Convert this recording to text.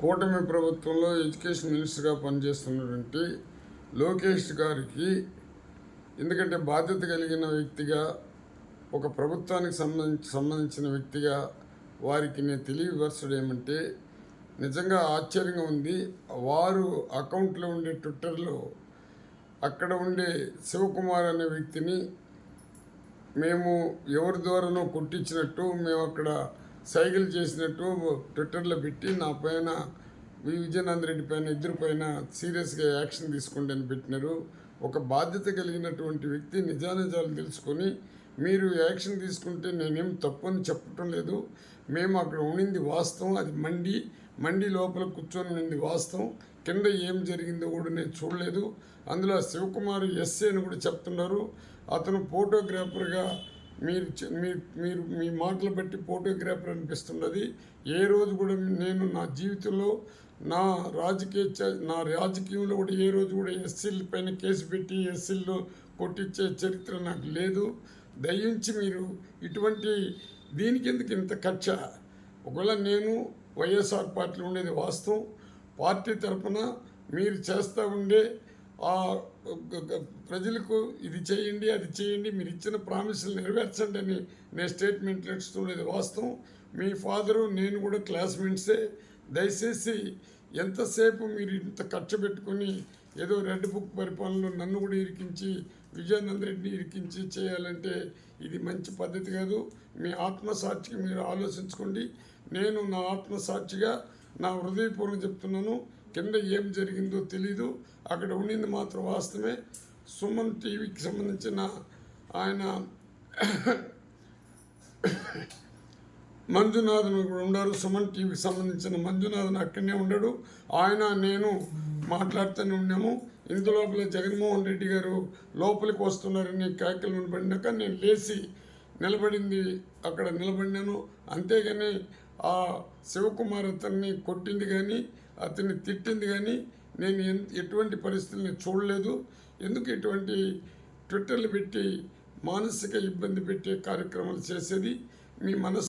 కూటమి ప్రభుత్వంలో ఎడ్యుకేషన్ మినిస్టర్గా పనిచేస్తున్నటువంటి లోకేష్ గారికి, ఎందుకంటే బాధ్యత కలిగిన వ్యక్తిగా, ఒక ప్రభుత్వానికి సంబంధించిన వ్యక్తిగా వారికి నేను తెలియపరచడం ఏమంటే, నిజంగా ఆశ్చర్యంగా ఉంది. వారు అకౌంట్లో ఉండే ట్విట్టర్లో అక్కడ ఉండే శివకుమార్ అనే వ్యక్తిని మేము ఎవరి ద్వారానో కొట్టించినట్టు, మేము అక్కడ సైకిల్ చేసినట్టు ట్విట్టర్లో పెట్టి నా పైన విజయనంద రెడ్డి పైన ఇద్దరి పైన సీరియస్గా యాక్షన్ తీసుకోండి అని పెట్టినారు. ఒక బాధ్యత కలిగినటువంటి వ్యక్తి నిజానిజాలు తెలుసుకొని మీరు యాక్షన్ తీసుకుంటే నేనేం తప్పు అని చెప్పటం లేదు. మేము అక్కడ ఉండింది వాస్తవం, అది మండి లోపల కూర్చొని ఉండింది వాస్తవం. కింద ఏం జరిగిందో కూడా నేను చూడలేదు. అందులో శివకుమార్ ఎస్ఏ అని కూడా చెప్తున్నారు. అతను ఫోటోగ్రాఫర్గా మీరు మీ మాటలు బట్టి ఫోటోగ్రాఫర్ అనిపిస్తున్నది. ఏ రోజు కూడా నేను నా జీవితంలో నా రాజకీయంలో కూడా ఏ రోజు కూడా ఎస్సీల పైన కేసు పెట్టి ఎస్సీల్లో కొట్టించే చరిత్ర నాకు లేదు. దయించి మీరు ఇటువంటి దీనికి ఎందుకు ఇంత కక్ష? ఒకవేళ నేను వైఎస్ఆర్ పార్టీలో ఉండేది వాస్తవం. పార్టీ తరఫున మీరు చేస్తూ ఉండే ప్రజలకు ఇది చేయండి అది చేయండి, మీరు ఇచ్చిన ప్రామిసులు నెరవేర్చండి అని నేను స్టేట్మెంట్లు ఇస్తుండేది వాస్తవం. మీ ఫాదరు నేను కూడా క్లాస్మేట్సే. దయచేసి ఎంతసేపు మీరు ఇంత ఖర్చు పెట్టుకొని ఏదో రెడ్ బుక్ పరిపాలనలో నన్ను కూడా ఇరికించి విజయానంద రెడ్డిని ఇరికించి చేయాలంటే ఇది మంచి పద్ధతి కాదు. మీ ఆత్మసాక్షికి మీరు ఆలోచించుకోండి. నేను నా ఆత్మసాక్షిగా నా హృదయపూర్వకంగా చెప్తున్నాను. కింద ఏం జరిగిందో తెలీదు, అక్కడ ఉండింది మాత్రం వాస్తవమే. సుమన్ టీవీకి సంబంధించిన ఆయన మంజునాథన్ కూడా ఉన్నారు. సుమన్ టీవీకి సంబంధించిన మంజునాథన్ అక్కడనే ఉన్నాడు. ఆయన నేను మాట్లాడుతూనే ఉన్నాము. ఇంతలోపల జగన్మోహన్ రెడ్డి గారు లోపలికి వస్తున్నారని కేకలు వినబడినాక నేను లేచి నిలబడింది, అక్కడ నిలబడినాను. అంతేగాని ఆ శివకుమార్ అతన్ని కొట్టింది కానీ అతన్ని తిట్టింది కానీ నేను ఎటువంటి పరిస్థితుల్ని చూడలేదు. ఎందుకు ఎటువంటి ట్విట్టర్లు పెట్టి మానసిక ఇబ్బంది పెట్టే కార్యక్రమాలు చేసేది? మీ మనసు